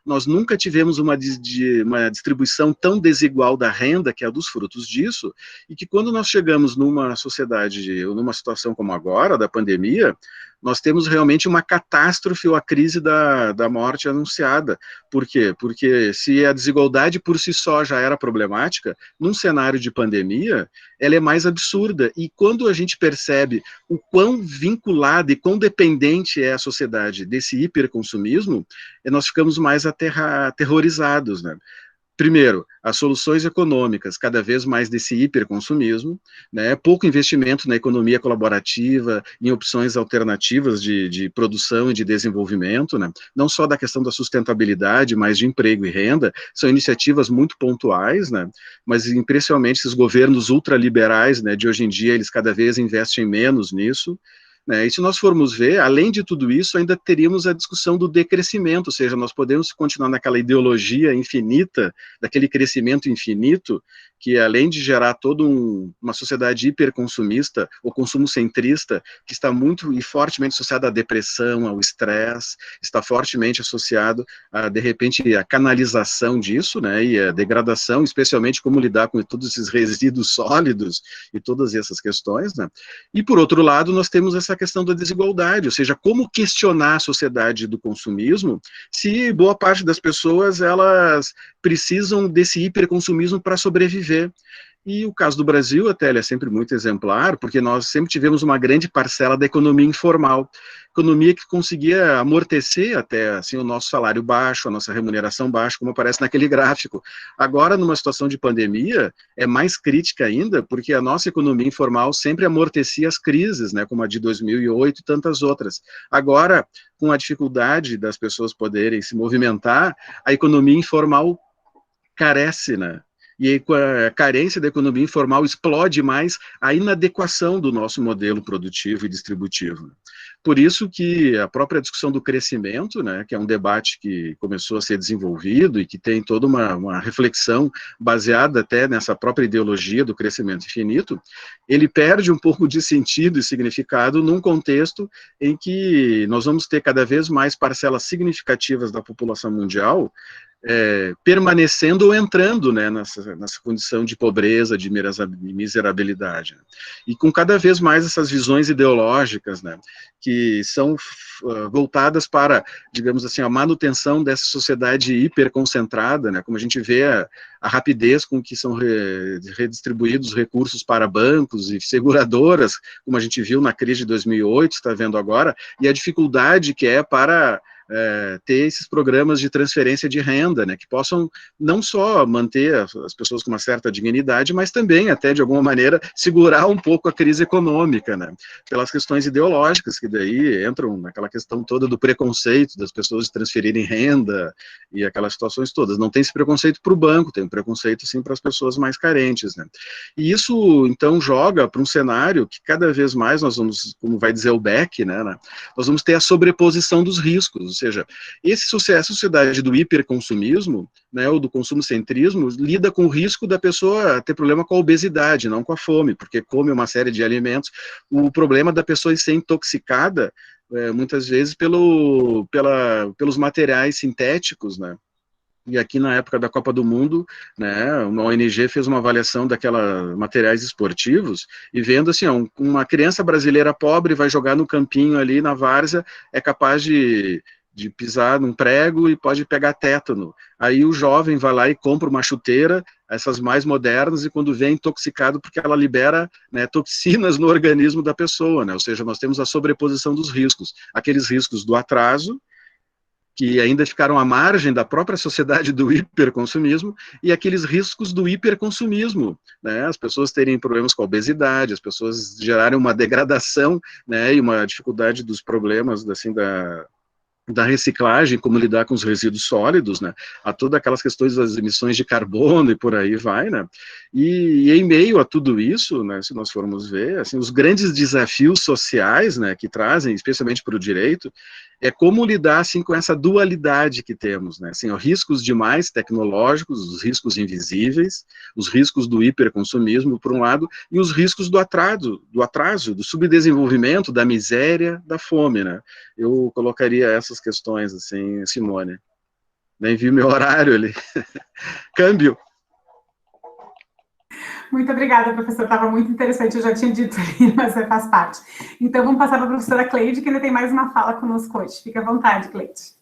nós nunca tivemos uma distribuição tão desigual da renda, que é dos frutos disso, e que quando nós chegamos numa sociedade, ou numa situação como agora, da pandemia, nós temos realmente uma catástrofe ou a crise da morte anunciada. Por quê? Porque se a desigualdade por si só já era problemática, num cenário de pandemia, ela é mais absurda. E quando a gente percebe o quão vinculada e quão dependente é a sociedade desse hiperconsumismo, nós ficamos mais aterrorizados, né? Primeiro, as soluções econômicas, cada vez mais desse hiperconsumismo, né, pouco investimento na economia colaborativa, em opções alternativas de produção e de desenvolvimento, né, não só da questão da sustentabilidade, mas de emprego e renda, são iniciativas muito pontuais, né, mas impressionante esses governos ultraliberais, né, de hoje em dia, eles cada vez investem menos nisso, né, e se nós formos ver, além de tudo isso, ainda teríamos a discussão do decrescimento, ou seja, nós podemos continuar naquela ideologia infinita, daquele crescimento infinito, que além de gerar toda uma sociedade hiperconsumista, ou consumo centrista, que está muito e fortemente associada à depressão, ao estresse, está fortemente associado a, de repente, a canalização disso, né, e a degradação, especialmente como lidar com todos esses resíduos sólidos e todas essas questões, né. E, por outro lado, nós temos essa questão da desigualdade, ou seja, como questionar a sociedade do consumismo se boa parte das pessoas, elas precisam desse hiperconsumismo para sobreviver. E o caso do Brasil, até, ele é sempre muito exemplar, porque nós sempre tivemos uma grande parcela da economia informal, economia que conseguia amortecer até assim, o nosso salário baixo, a nossa remuneração baixa, como aparece naquele gráfico. Agora, numa situação de pandemia, é mais crítica ainda, porque a nossa economia informal sempre amortecia as crises, né, como a de 2008 e tantas outras. Agora, com a dificuldade das pessoas poderem se movimentar, a economia informal carece, né? E aí, com a carência da economia informal, explode mais a inadequação do nosso modelo produtivo e distributivo. Por isso que a própria discussão do crescimento, né, que é um debate que começou a ser desenvolvido e que tem toda uma reflexão baseada até nessa própria ideologia do crescimento infinito, ele perde um pouco de sentido e significado num contexto em que nós vamos ter cada vez mais parcelas significativas da população mundial permanecendo ou entrando, né, nessa condição de pobreza, de miserabilidade. E com cada vez mais essas visões ideológicas, né, que são voltadas para, digamos assim, a manutenção dessa sociedade hiperconcentrada, né, como a gente vê a rapidez com que são redistribuídos recursos para bancos e seguradoras, como a gente viu na crise de 2008, está vendo agora, e a dificuldade que é para ter esses programas de transferência de renda, né, que possam não só manter as pessoas com uma certa dignidade, mas também, até de alguma maneira, segurar um pouco a crise econômica, né, pelas questões ideológicas, que daí entram naquela questão toda do preconceito das pessoas de transferirem renda e aquelas situações todas. Não tem esse preconceito para o banco, tem um preconceito, sim, para as pessoas mais carentes, né. E isso, então, joga para um cenário que cada vez mais nós vamos, como vai dizer o Beck, né, nós vamos ter a sobreposição dos riscos, ou seja, essa sociedade do hiperconsumismo, né, ou do consumo-centrismo, lida com o risco da pessoa ter problema com a obesidade, não com a fome, porque come uma série de alimentos. O problema da pessoa ser intoxicada, muitas vezes, pelos materiais sintéticos, né. E aqui na época da Copa do Mundo, né, uma ONG fez uma avaliação daquelas materiais esportivos e vendo assim, uma criança brasileira pobre vai jogar no campinho ali na várzea, é capaz de pisar num prego e pode pegar tétano. Aí o jovem vai lá e compra uma chuteira, essas mais modernas, e quando vem intoxicado porque ela libera, né, toxinas no organismo da pessoa, né? Ou seja, nós temos a sobreposição dos riscos, aqueles riscos do atraso, que ainda ficaram à margem da própria sociedade do hiperconsumismo, e aqueles riscos do hiperconsumismo, né, as pessoas terem problemas com a obesidade, as pessoas gerarem uma degradação, né, e uma dificuldade dos problemas, assim, da reciclagem, como lidar com os resíduos sólidos, né, a todas aquelas questões das emissões de carbono e por aí vai, né, e em meio a tudo isso, né, se nós formos ver, assim, os grandes desafios sociais, né, que trazem, especialmente para o direito, é como lidar, assim, com essa dualidade que temos, né, assim, os riscos demais tecnológicos, os riscos invisíveis, os riscos do hiperconsumismo, por um lado, e os riscos do atraso, do subdesenvolvimento, da miséria, da fome, né. Eu colocaria essas questões, assim, Simone. Nem vi meu horário ali. Câmbio. Muito obrigada, professor. Estava muito interessante, eu já tinha dito ali, mas faz parte. Então, vamos passar para a professora Cleide, que ainda tem mais uma fala conosco hoje. Fique à vontade, Cleide.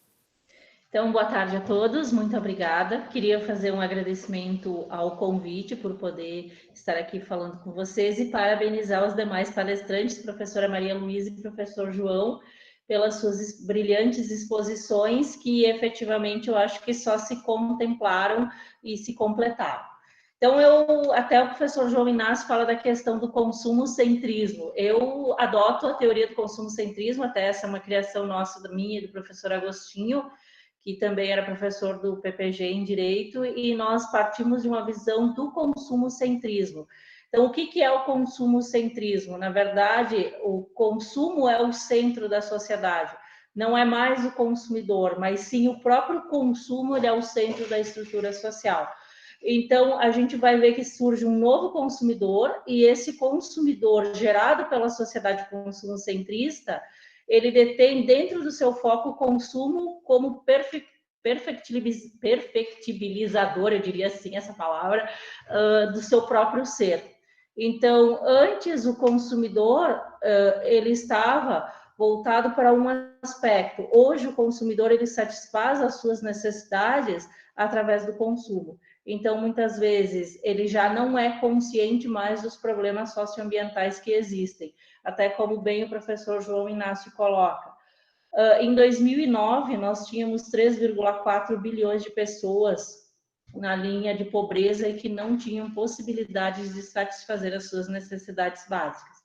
Então, boa tarde a todos, muito obrigada. Queria fazer um agradecimento ao convite por poder estar aqui falando com vocês e parabenizar os demais palestrantes, professora Maria Luísa e professor João, pelas suas brilhantes exposições, que efetivamente eu acho que só se contemplaram e se completaram. Então, até o professor João Inácio fala da questão do consumo-centrismo. Eu adoto a teoria do consumo-centrismo, até essa é uma criação nossa, minha e do professor Agostinho, que também era professor do PPG em Direito, e nós partimos de uma visão do consumo-centrismo. Então, o que é o consumo-centrismo? Na verdade, o consumo é o centro da sociedade. Não é mais o consumidor, mas sim o próprio consumo, ele é o centro da estrutura social. Então, a gente vai ver que surge um novo consumidor, e esse consumidor gerado pela sociedade consumo-centrista, ele detém dentro do seu foco o consumo como perfectibilizador, eu diria assim essa palavra, do seu próprio ser. Então, antes o consumidor, ele estava voltado para um aspecto. Hoje o consumidor, ele satisfaz as suas necessidades através do consumo. Então, muitas vezes, ele já não é consciente mais dos problemas socioambientais que existem, até como bem o professor João Inácio coloca. Em 2009, nós tínhamos 3,4 bilhões de pessoas na linha de pobreza e que não tinham possibilidades de satisfazer as suas necessidades básicas.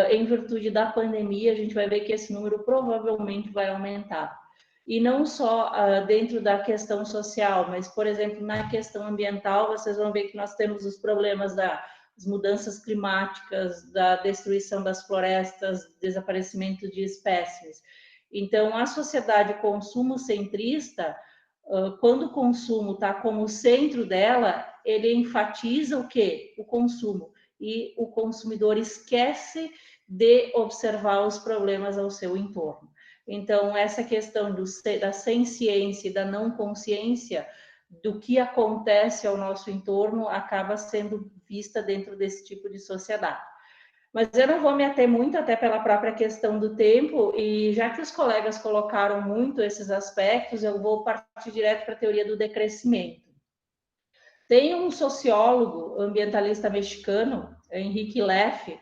Em virtude da pandemia, a gente vai ver que esse número provavelmente vai aumentar. E não só dentro da questão social, mas, por exemplo, na questão ambiental, vocês vão ver que nós temos os problemas das mudanças climáticas, da destruição das florestas, desaparecimento de espécies. Então, a sociedade consumo-centrista, quando o consumo está como centro dela, ele enfatiza o quê? O consumo. E o consumidor esquece de observar os problemas ao seu entorno. Então, essa questão da ciência e da não consciência do que acontece ao nosso entorno acaba sendo vista dentro desse tipo de sociedade. Mas eu não vou me ater muito, até pela própria questão do tempo, e já que os colegas colocaram muito esses aspectos, eu vou partir direto para a teoria do decrescimento. Tem um sociólogo ambientalista mexicano, Henrique Leff,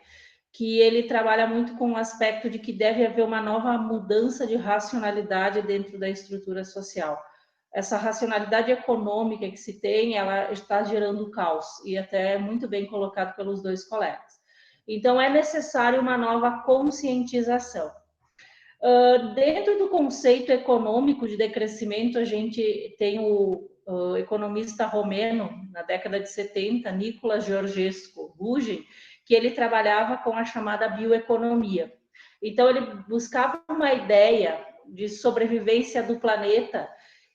que ele trabalha muito com o aspecto de que deve haver uma nova mudança de racionalidade dentro da estrutura social. Essa racionalidade econômica que se tem, ela está gerando caos, e até muito bem colocado pelos dois colegas. Então, é necessário uma nova conscientização. Dentro do conceito econômico de decrescimento, a gente tem o economista romeno, na década de 70, Nicolas Georgescu Guggen, que ele trabalhava com a chamada bioeconomia. Então, ele buscava uma ideia de sobrevivência do planeta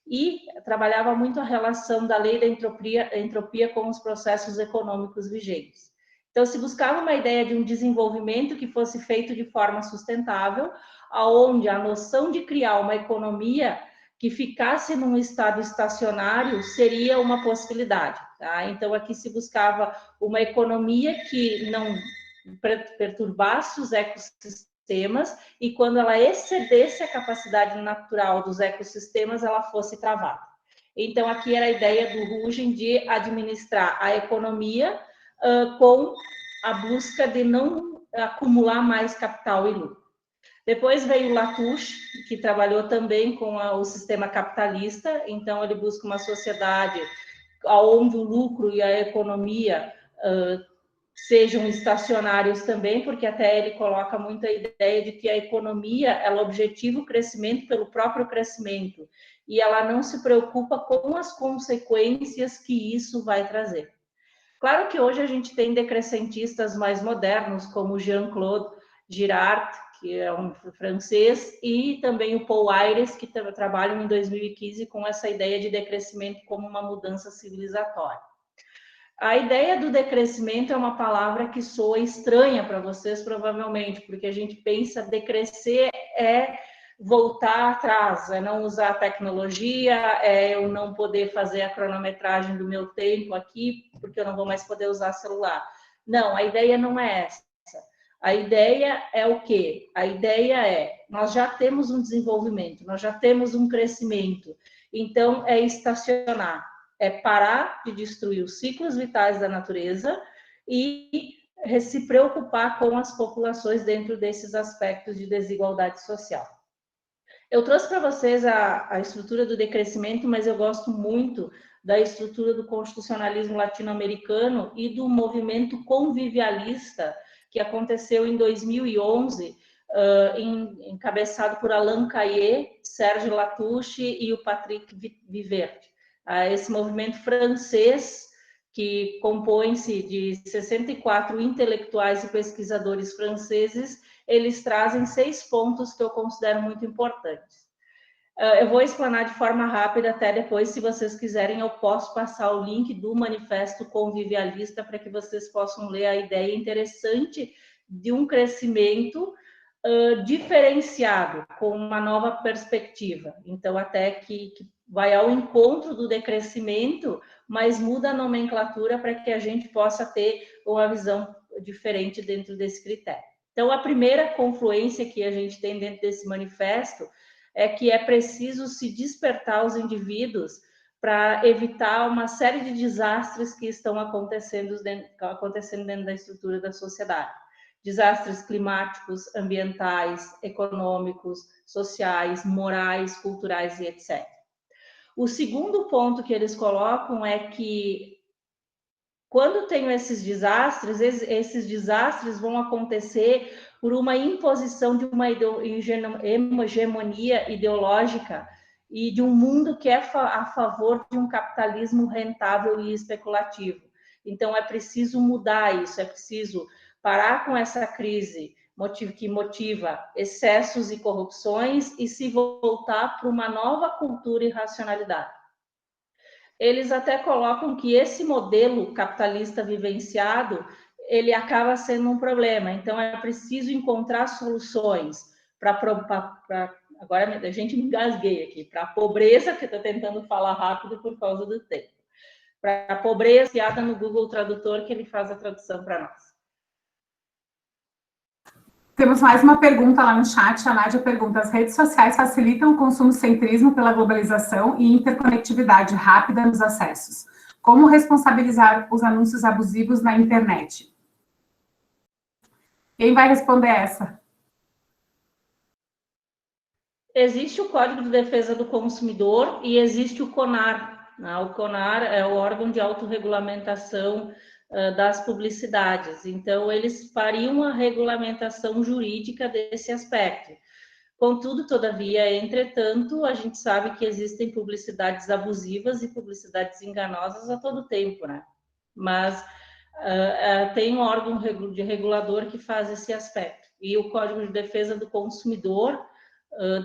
e trabalhava muito a relação da lei da entropia com os processos econômicos vigentes. Então, se buscava uma ideia de um desenvolvimento que fosse feito de forma sustentável, aonde a noção de criar uma economia que ficasse num estado estacionário seria uma possibilidade. Tá? Então, aqui se buscava uma economia que não perturbasse os ecossistemas e, quando ela excedesse a capacidade natural dos ecossistemas, ela fosse travada. Então, aqui era a ideia do Guggen de administrar a economia com a busca de não acumular mais capital e lucro. Depois veio Latouche, que trabalhou também com o sistema capitalista, então ele busca uma sociedade onde o lucro e a economia sejam estacionários também, porque até ele coloca muito a ideia de que a economia, ela objetiva o crescimento pelo próprio crescimento, e ela não se preocupa com as consequências que isso vai trazer. Claro que hoje a gente tem decrescentistas mais modernos, como Jean-Claude Girard, que é um francês, e também o Paul Ayres, que trabalham em 2015 com essa ideia de decrescimento como uma mudança civilizatória. A ideia do decrescimento é uma palavra que soa estranha para vocês, provavelmente, porque a gente pensa decrescer é voltar atrás, é não usar a tecnologia, é eu não poder fazer a cronometragem do meu tempo aqui, porque eu não vou mais poder usar celular. Não, a ideia não é essa. A ideia é o quê? A ideia é, nós já temos um desenvolvimento, nós já temos um crescimento, então é estacionar, é parar de destruir os ciclos vitais da natureza e se preocupar com as populações dentro desses aspectos de desigualdade social. Eu trouxe para vocês a estrutura do decrescimento, mas eu gosto muito da estrutura do constitucionalismo latino-americano e do movimento convivialista que aconteceu em 2011, encabeçado por Alain Cayet, Serge Latouche e o Patrick Vivert. Esse movimento francês, que compõe-se de 64 intelectuais e pesquisadores franceses, eles trazem 6 pontos que eu considero muito importantes. Eu vou explanar de forma rápida, até depois, se vocês quiserem, eu posso passar o link do Manifesto Convivialista para que vocês possam ler a ideia interessante de um crescimento diferenciado, com uma nova perspectiva. Então, até que vai ao encontro do decrescimento, mas muda a nomenclatura para que a gente possa ter uma visão diferente dentro desse critério. Então, a primeira confluência que a gente tem dentro desse manifesto é que é preciso se despertar os indivíduos para evitar uma série de desastres que estão acontecendo dentro da estrutura da sociedade. Desastres climáticos, ambientais, econômicos, sociais, morais, culturais e etc. O segundo ponto que eles colocam é que quando tem esses desastres vão acontecer por uma imposição de uma hegemonia ideológica e de um mundo que é a favor de um capitalismo rentável e especulativo. Então, é preciso mudar isso, é preciso parar com essa crise que motiva excessos e corrupções e se voltar para uma nova cultura e racionalidade. Eles até colocam que esse modelo capitalista vivenciado, ele acaba sendo um problema. Então, é preciso encontrar soluções agora a gente me engasguei aqui, para a pobreza, que eu estou tentando falar rápido por causa do tempo, para a pobreza criada no Google Tradutor, que ele faz a tradução para nós. Temos mais uma pergunta lá no chat. A Nádia pergunta: as redes sociais facilitam o consumo-centrismo pela globalização e interconectividade rápida nos acessos. Como responsabilizar os anúncios abusivos na internet? Quem vai responder essa? Existe o Código de Defesa do Consumidor e existe o CONAR. O CONAR é o órgão de autorregulamentação das publicidades. Então, eles fariam a regulamentação jurídica desse aspecto. Contudo, todavia, entretanto, a gente sabe que existem publicidades abusivas e publicidades enganosas a todo tempo, né? Mas tem um órgão de regulador que faz esse aspecto. E o Código de Defesa do Consumidor,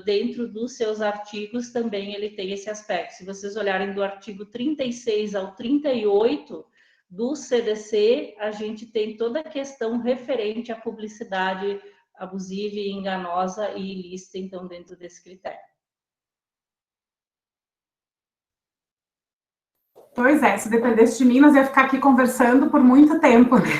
dentro dos seus artigos, também ele tem esse aspecto. Se vocês olharem do artigo 36 ao 38 do CDC, a gente tem toda a questão referente à publicidade abusiva e enganosa e ilícita, então, dentro desse critério. Pois é, se dependesse de mim, nós ia ficar aqui conversando por muito tempo, né?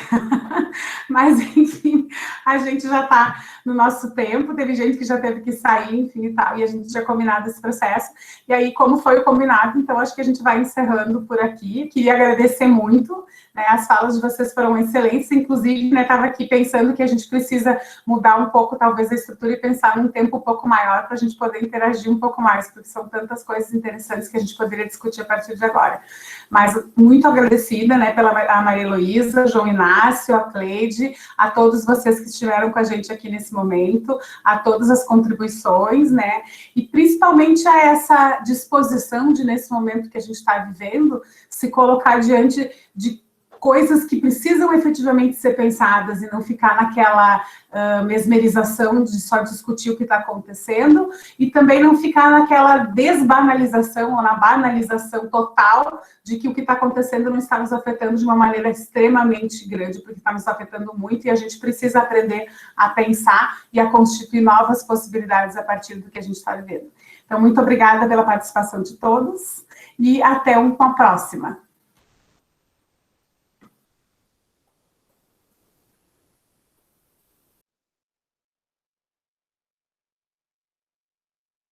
Mas, enfim, a gente já está no nosso tempo, teve gente que já teve que sair, enfim, e tal, e a gente tinha combinado esse processo, e aí, como foi o combinado, então, acho que a gente vai encerrando por aqui. Queria agradecer muito, né, as falas de vocês foram excelentes, inclusive, né, estava aqui pensando que a gente precisa mudar um pouco, talvez, a estrutura e pensar num tempo um pouco maior para a gente poder interagir um pouco mais, porque são tantas coisas interessantes que a gente poderia discutir a partir de agora. Mas muito agradecida, né, pela Maria Heloísa, João Inácio, a Cleide, a todos vocês que estiveram com a gente aqui nesse momento, a todas as contribuições, né, e principalmente a essa disposição de, nesse momento que a gente está vivendo, se colocar diante de coisas que precisam efetivamente ser pensadas e não ficar naquela mesmerização de só discutir o que está acontecendo, e também não ficar naquela desbanalização ou na banalização total de que o que está acontecendo não está nos afetando de uma maneira extremamente grande, porque está nos afetando muito e a gente precisa aprender a pensar e a constituir novas possibilidades a partir do que a gente está vivendo. Então, muito obrigada pela participação de todos e até uma próxima.